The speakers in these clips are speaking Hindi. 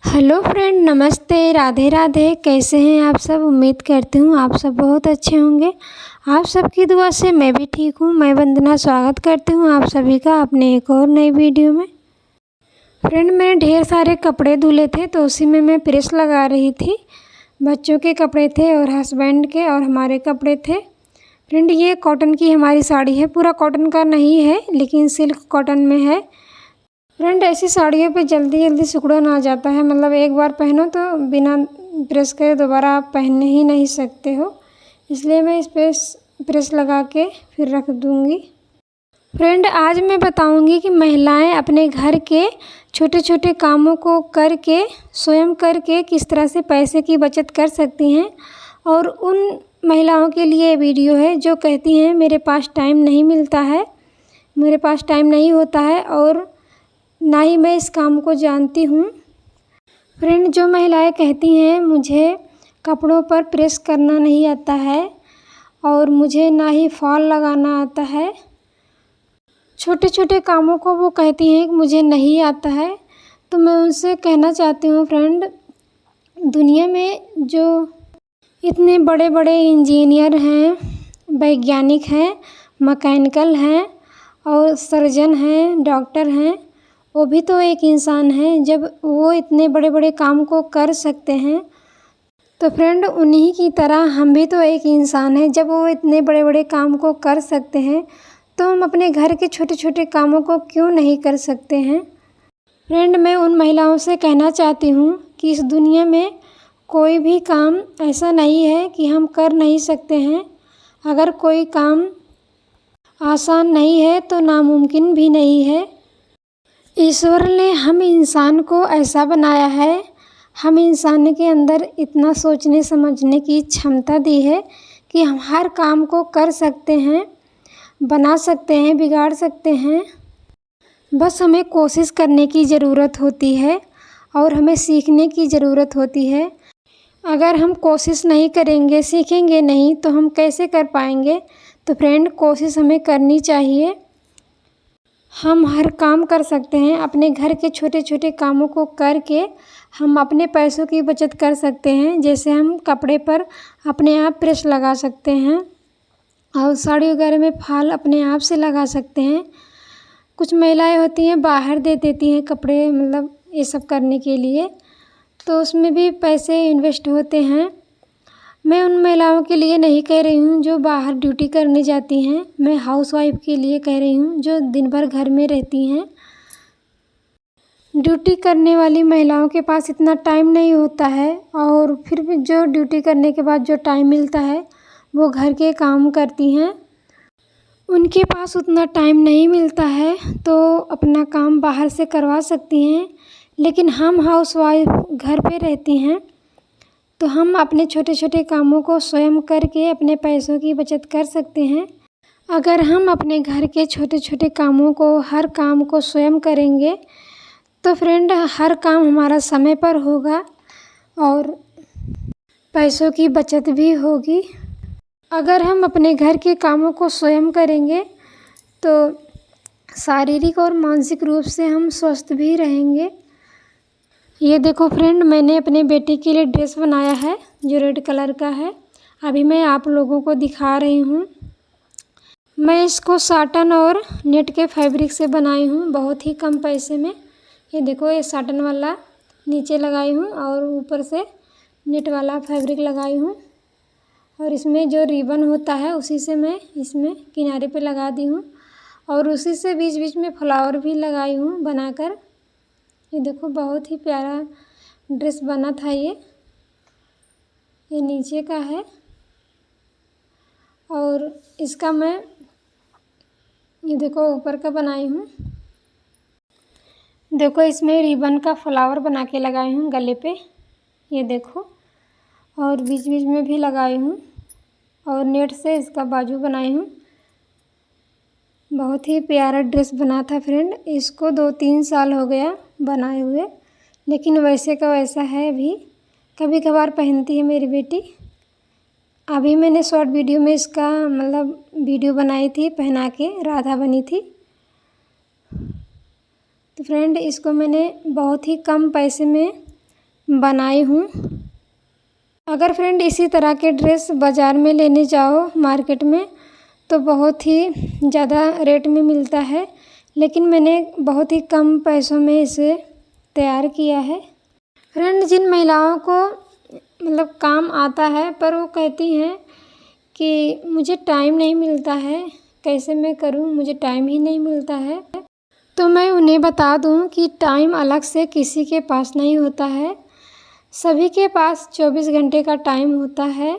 हेलो फ्रेंड, नमस्ते, राधे राधे। कैसे हैं आप सब? उम्मीद करती हूँ आप सब बहुत अच्छे होंगे। आप सबकी दुआ से मैं भी ठीक हूँ। मैं वंदना स्वागत करती हूँ आप सभी का अपने एक और नई वीडियो में। फ्रेंड, मैंने ढेर सारे कपड़े धुले थे तो उसी में मैं प्रेस लगा रही थी। बच्चों के कपड़े थे और हस्बैंड के और हमारे कपड़े थे। फ्रेंड, ये कॉटन की हमारी साड़ी है। पूरा कॉटन का नहीं है लेकिन सिल्क कॉटन में है। फ्रेंड, ऐसी साड़ियों पे जल्दी जल्दी सिकुड़न आ जाता है। मतलब एक बार पहनो तो बिना प्रेस करे दोबारा आप पहन ही नहीं सकते हो। इसलिए मैं इस पे प्रेस लगा के फिर रख दूँगी। फ्रेंड, आज मैं बताऊँगी कि महिलाएं अपने घर के छोटे छोटे कामों को करके स्वयं करके किस तरह से पैसे की बचत कर सकती हैं। और उन महिलाओं के लिए वीडियो है जो कहती हैं मेरे पास टाइम नहीं मिलता है, मेरे पास टाइम नहीं होता है और ना ही मैं इस काम को जानती हूँ। फ्रेंड, जो महिलाएं कहती हैं मुझे कपड़ों पर प्रेस करना नहीं आता है और मुझे ना ही फॉल लगाना आता है, छोटे छोटे कामों को वो कहती हैं कि मुझे नहीं आता है, तो मैं उनसे कहना चाहती हूँ फ्रेंड, दुनिया में जो इतने बड़े बड़े इंजीनियर हैं, वैज्ञानिक हैं, मैकेनिकल हैं और सर्जन हैं, डॉक्टर हैं, वो भी तो एक इंसान है। जब वो इतने बड़े बड़े काम को कर सकते हैं तो फ्रेंड उन्हीं की तरह हम भी तो एक इंसान है। जब वो इतने बड़े बड़े काम को कर सकते हैं तो हम अपने घर के छोटे छोटे कामों को क्यों नहीं कर सकते हैं। फ्रेंड, मैं उन महिलाओं से कहना चाहती हूँ कि इस दुनिया में कोई भी काम ऐसा नहीं है कि हम कर नहीं सकते हैं। अगर कोई काम आसान नहीं है तो नामुमकिन भी नहीं है। ईश्वर ने हम इंसान को ऐसा बनाया है, हम इंसान के अंदर इतना सोचने समझने की क्षमता दी है कि हम हर काम को कर सकते हैं, बना सकते हैं, बिगाड़ सकते हैं। बस हमें कोशिश करने की ज़रूरत होती है और हमें सीखने की ज़रूरत होती है। अगर हम कोशिश नहीं करेंगे, सीखेंगे नहीं तो हम कैसे कर पाएंगे। तो फ्रेंड, कोशिश हमें करनी चाहिए। हम हर काम कर सकते हैं। अपने घर के छोटे छोटे कामों को करके हम अपने पैसों की बचत कर सकते हैं। जैसे हम कपड़े पर अपने आप प्रेस लगा सकते हैं और साड़ी वगैरह में फॉल अपने आप से लगा सकते हैं। कुछ महिलाएं होती हैं बाहर दे देती हैं कपड़े, मतलब ये सब करने के लिए, तो उसमें भी पैसे इन्वेस्ट होते हैं। मैं उन महिलाओं के लिए नहीं कह रही हूँ जो बाहर ड्यूटी करने जाती हैं, मैं हाउसवाइफ के लिए कह रही हूँ जो दिन भर घर में रहती हैं। ड्यूटी करने वाली महिलाओं के पास इतना टाइम नहीं होता है और फिर भी जो ड्यूटी करने के बाद जो टाइम मिलता है वो घर के काम करती हैं। उनके पास उतना टाइम नहीं मिलता है तो अपना काम बाहर से करवा सकती हैं। लेकिन हम हाउसवाइफ घर पे रहती हैं तो हम अपने छोटे छोटे कामों को स्वयं करके अपने पैसों की बचत कर सकते हैं। अगर हम अपने घर के छोटे छोटे कामों को, हर काम को स्वयं करेंगे तो फ्रेंड हर काम हमारा समय पर होगा और पैसों की बचत भी होगी। अगर हम अपने घर के कामों को स्वयं करेंगे तो शारीरिक और मानसिक रूप से हम स्वस्थ भी रहेंगे। ये देखो फ्रेंड, मैंने अपने बेटे के लिए ड्रेस बनाया है जो रेड कलर का है। अभी मैं आप लोगों को दिखा रही हूँ। मैं इसको साटन और नेट के फैब्रिक से बनाई हूँ बहुत ही कम पैसे में। ये देखो, ये साटन वाला नीचे लगाई हूँ और ऊपर से नेट वाला फैब्रिक लगाई हूँ और इसमें जो रिबन होता है उसी से मैं इसमें किनारे पे लगा दी हूँ और उसी से बीच बीच में फ्लावर भी लगाई हूँ बनाकर। ये देखो, बहुत ही प्यारा ड्रेस बना था। ये नीचे का है और इसका मैं ये देखो ऊपर का बनाई हूँ। देखो, इसमें रिबन का फ्लावर बना के लगाई हूँ गले पे, ये देखो, और बीच बीच में भी लगाई हूँ और नेट से इसका बाजू बनाई हूँ। बहुत ही प्यारा ड्रेस बना था फ्रेंड। इसको 2-3 साल हो गया बनाए हुए, लेकिन वैसे का वैसा है। अभी कभी कभार पहनती है मेरी बेटी। अभी मैंने शॉर्ट वीडियो में इसका मतलब वीडियो बनाई थी, पहना के राधा बनी थी। तो फ्रेंड, इसको मैंने बहुत ही कम पैसे में बनाई हूँ। अगर फ्रेंड इसी तरह के ड्रेस बाज़ार में लेने जाओ मार्केट में तो बहुत ही ज़्यादा रेट में मिलता है, लेकिन मैंने बहुत ही कम पैसों में इसे तैयार किया है। फ्रेंड, जिन महिलाओं को मतलब काम आता है पर वो कहती हैं कि मुझे टाइम नहीं मिलता है, कैसे मैं करूं, मुझे टाइम ही नहीं मिलता है, तो मैं उन्हें बता दूं कि टाइम अलग से किसी के पास नहीं होता है। सभी के पास 24 घंटे का टाइम होता है।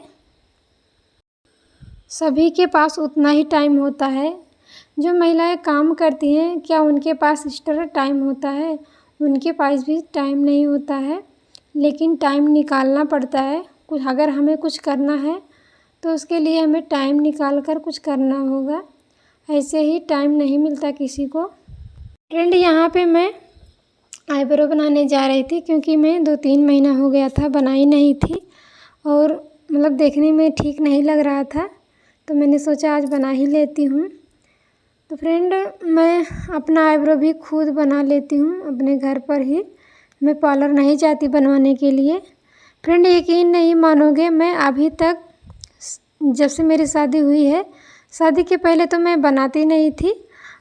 सभी के पास उतना ही टाइम होता है। जो महिलाएं काम करती हैं, क्या उनके पास एक्स्ट्रा टाइम होता है? उनके पास भी टाइम नहीं होता है, लेकिन टाइम निकालना पड़ता है। कुछ अगर हमें कुछ करना है तो उसके लिए हमें टाइम निकाल कर कुछ करना होगा। ऐसे ही टाइम नहीं मिलता किसी को। फ्रेंड, यहाँ पे मैं आईब्रो बनाने जा रही थी क्योंकि मैं 2-3 महीना हो गया था बनाई नहीं थी और मतलब देखने में ठीक नहीं लग रहा था, तो मैंने सोचा आज बना ही लेती हूँ। तो फ्रेंड, मैं अपना आईब्रो भी खुद बना लेती हूँ अपने घर पर ही। मैं पार्लर नहीं जाती बनवाने के लिए। फ्रेंड, यकीन नहीं मानोगे, मैं अभी तक जब से मेरी शादी हुई है, शादी के पहले तो मैं बनाती नहीं थी,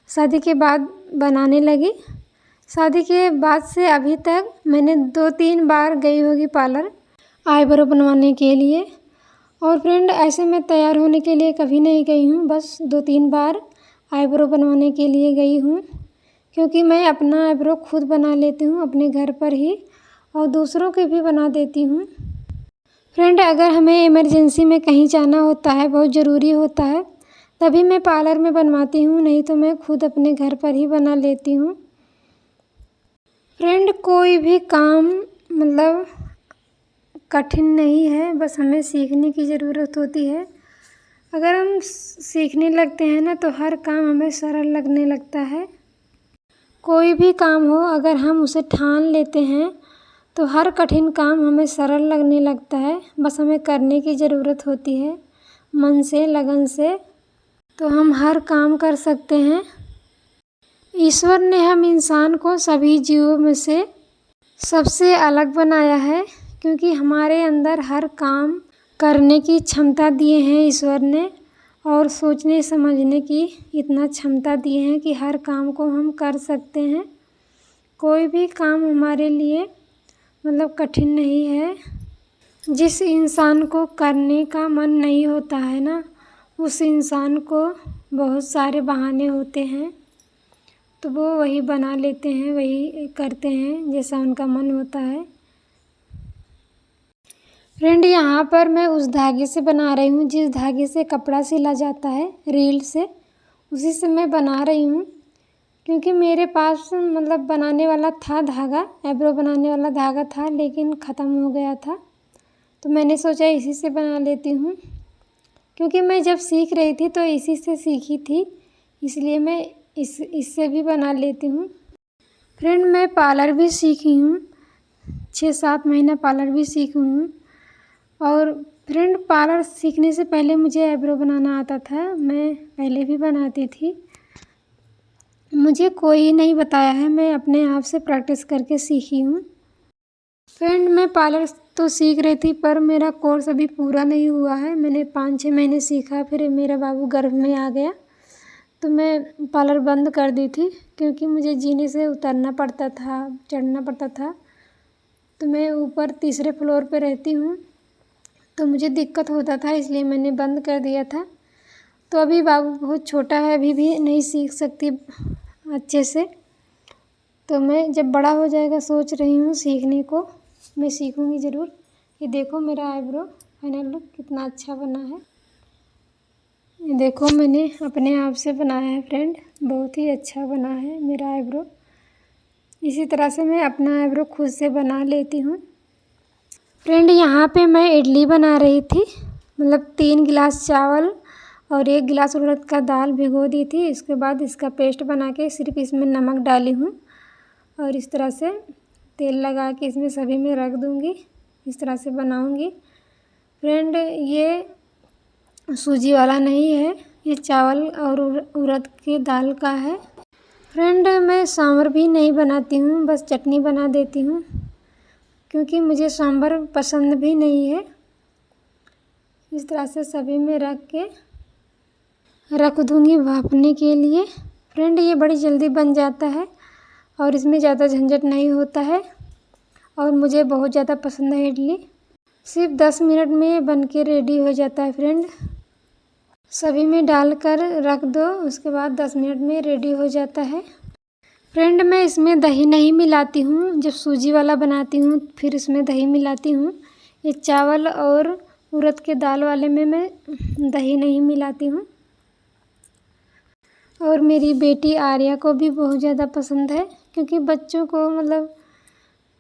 शादी के बाद बनाने लगी। शादी के बाद से अभी तक मैंने 2-3 बार गई होगी पार्लर आईब्रो बनवाने के लिए। और फ्रेंड, ऐसे मैं तैयार होने के लिए कभी नहीं गई हूँ, बस 2-3 बार आईब्रो बनवाने के लिए गई हूँ, क्योंकि मैं अपना आईब्रो खुद बना लेती हूँ अपने घर पर ही और दूसरों के भी बना देती हूँ। फ्रेंड, अगर हमें इमरजेंसी में कहीं जाना होता है, बहुत ज़रूरी होता है, तभी मैं पार्लर में बनवाती हूँ, नहीं तो मैं खुद अपने घर पर ही बना लेती हूँ। फ्रेंड, कोई भी काम मतलब कठिन नहीं है, बस हमें सीखने की ज़रूरत होती है। अगर हम सीखने लगते हैं ना तो हर काम हमें सरल लगने लगता है। कोई भी काम हो, अगर हम उसे ठान लेते हैं तो हर कठिन काम हमें सरल लगने लगता है। बस हमें करने की ज़रूरत होती है मन से, लगन से, तो हम हर काम कर सकते हैं। ईश्वर ने हम इंसान को सभी जीवों में से सबसे अलग बनाया है, क्योंकि हमारे अंदर हर काम करने की क्षमता दिए हैं ईश्वर ने, और सोचने समझने की इतना क्षमता दिए हैं कि हर काम को हम कर सकते हैं। कोई भी काम हमारे लिए मतलब कठिन नहीं है। जिस इंसान को करने का मन नहीं होता है ना, उस इंसान को बहुत सारे बहाने होते हैं, तो वो वही बना लेते हैं, वही करते हैं जैसा उनका मन होता है। फ्रेंड, यहाँ पर मैं उस धागे से बना रही हूँ जिस धागे से कपड़ा सिला जाता है, रील से, उसी से मैं बना रही हूँ। क्योंकि मेरे पास मतलब बनाने वाला था धागा, आईब्रो बनाने वाला धागा था, लेकिन ख़त्म हो गया था, तो मैंने सोचा इसी से बना लेती हूँ। क्योंकि मैं जब सीख रही थी तो इसी से सीखी थी, इसलिए मैं इससे भी बना लेती हूँ। फ्रेंड, मैं पार्लर भी सीखी हूँ, 6-7 महीना पार्लर भी सीखी हूँ। और फ्रेंड, पार्लर सीखने से पहले मुझे आईब्रो बनाना आता था, मैं पहले भी बनाती थी। मुझे कोई नहीं बताया है, मैं अपने आप से प्रैक्टिस करके सीखी हूँ। फ्रेंड, मैं पार्लर तो सीख रही थी पर मेरा कोर्स अभी पूरा नहीं हुआ है। मैंने 5-6 महीने सीखा, फिर मेरा बाबू गर्भ में आ गया तो मैं पार्लर बंद कर दी थी, क्योंकि मुझे जीने से उतरना पड़ता था, चढ़ना पड़ता था। तो मैं ऊपर 3रे फ्लोर पे रहती हूँ, तो मुझे दिक्कत होता था, इसलिए मैंने बंद कर दिया था। तो अभी बाबू बहुत छोटा है, अभी भी नहीं सीख सकती अच्छे से, तो मैं जब बड़ा हो जाएगा सोच रही हूँ सीखने को, मैं सीखूँगी ज़रूर। ये देखो मेरा आईब्रो फाइनल लुक कितना अच्छा बना है। ये देखो मैंने अपने आप से बनाया है फ्रेंड, बहुत ही अच्छा बना है मेरा आईब्रो। इसी तरह से मैं अपना आईब्रो खुद से बना लेती हूँ। फ्रेंड, यहाँ पे मैं इडली बना रही थी, मतलब 3 गिलास चावल और 1 गिलास उड़द का दाल भिगो दी थी। इसके बाद इसका पेस्ट बना के सिर्फ इसमें नमक डाली हूँ और इस तरह से तेल लगा के इसमें सभी में रख दूँगी, इस तरह से बनाऊँगी। फ्रेंड, ये सूजी वाला नहीं है, ये चावल और उड़द की दाल का है। फ्रेंड, मैं सांभर भी नहीं बनाती हूँ, बस चटनी बना देती हूँ। क्योंकि मुझे सांभर पसंद भी नहीं है। इस तरह से सभी में रख दूँगी भापने के लिए। फ्रेंड ये बड़ी जल्दी बन जाता है और इसमें ज़्यादा झंझट नहीं होता है और मुझे बहुत ज़्यादा पसंद है इडली। सिर्फ 10 मिनट में बन के रेडी हो जाता है फ्रेंड। सभी में डालकर रख दो, उसके बाद 10 मिनट में रेडी हो जाता है। फ्रेंड मैं इसमें दही नहीं मिलाती हूँ। जब सूजी वाला बनाती हूँ फिर इसमें दही मिलाती हूँ। ये चावल और उड़द के दाल वाले में मैं दही नहीं मिलाती हूँ। और मेरी बेटी आर्या को भी बहुत ज़्यादा पसंद है, क्योंकि बच्चों को मतलब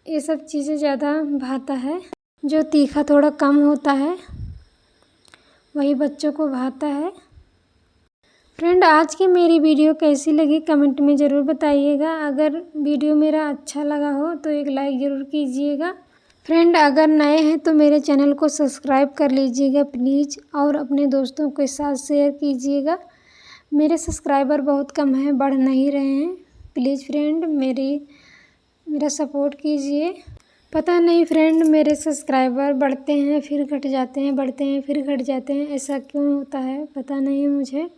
ये सब चीज़ें ज़्यादा भाता है। जो तीखा थोड़ा कम होता है वही बच्चों को भाता है। फ्रेंड आज की मेरी वीडियो कैसी लगी कमेंट में ज़रूर बताइएगा। अगर वीडियो मेरा अच्छा लगा हो तो एक लाइक ज़रूर कीजिएगा। फ्रेंड अगर नए हैं तो मेरे चैनल को सब्सक्राइब कर लीजिएगा प्लीज़, और अपने दोस्तों के साथ शेयर कीजिएगा। मेरे सब्सक्राइबर बहुत कम हैं, बढ़ नहीं रहे हैं। प्लीज़ फ्रेंड मेरा सपोर्ट कीजिए। पता नहीं फ्रेंड मेरे सब्सक्राइबर बढ़ते हैं फिर घट जाते हैं, बढ़ते हैं फिर घट जाते हैं, ऐसा क्यों होता है पता नहीं मुझे।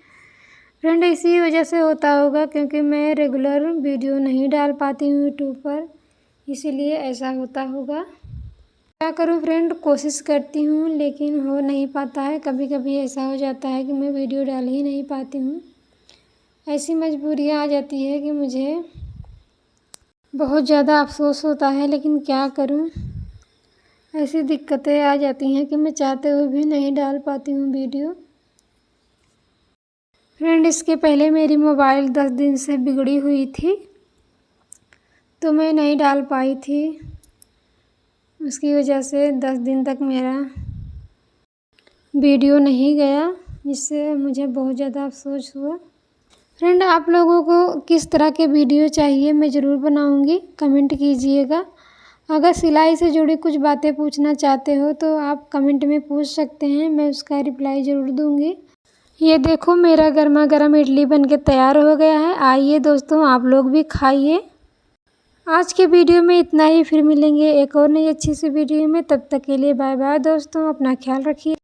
फ्रेंड इसी वजह से होता होगा क्योंकि मैं रेगुलर वीडियो नहीं डाल पाती हूँ यूट्यूब पर, इसीलिए ऐसा होता होगा। क्या करूँ फ्रेंड, कोशिश करती हूँ लेकिन हो नहीं पाता है। कभी कभी ऐसा हो जाता है कि मैं वीडियो डाल ही नहीं पाती हूँ। ऐसी मजबूरियाँ आ जाती है कि मुझे बहुत ज़्यादा अफसोस होता है, लेकिन क्या करूँ, ऐसी दिक्कतें आ जाती हैं कि मैं चाहते हुए भी नहीं डाल पाती हूँ वीडियो। फ्रेंड इसके पहले मेरी मोबाइल 10 दिन से बिगड़ी हुई थी तो मैं नहीं डाल पाई थी। उसकी वजह से 10 दिन तक मेरा वीडियो नहीं गया, जिससे मुझे बहुत ज़्यादा अफसोस हुआ। फ्रेंड आप लोगों को किस तरह के वीडियो चाहिए मैं ज़रूर बनाऊंगी, कमेंट कीजिएगा। अगर सिलाई से जुड़ी कुछ बातें पूछना चाहते हो तो आप कमेंट में पूछ सकते हैं, मैं उसका रिप्लाई ज़रूर दूंगी। ये देखो मेरा गर्मा गर्म इडली बनके तैयार हो गया है। आइए दोस्तों आप लोग भी खाइए। आज के वीडियो में इतना ही, फिर मिलेंगे एक और नई अच्छी सी वीडियो में। तब तक के लिए बाय बाय दोस्तों, अपना ख्याल रखिए।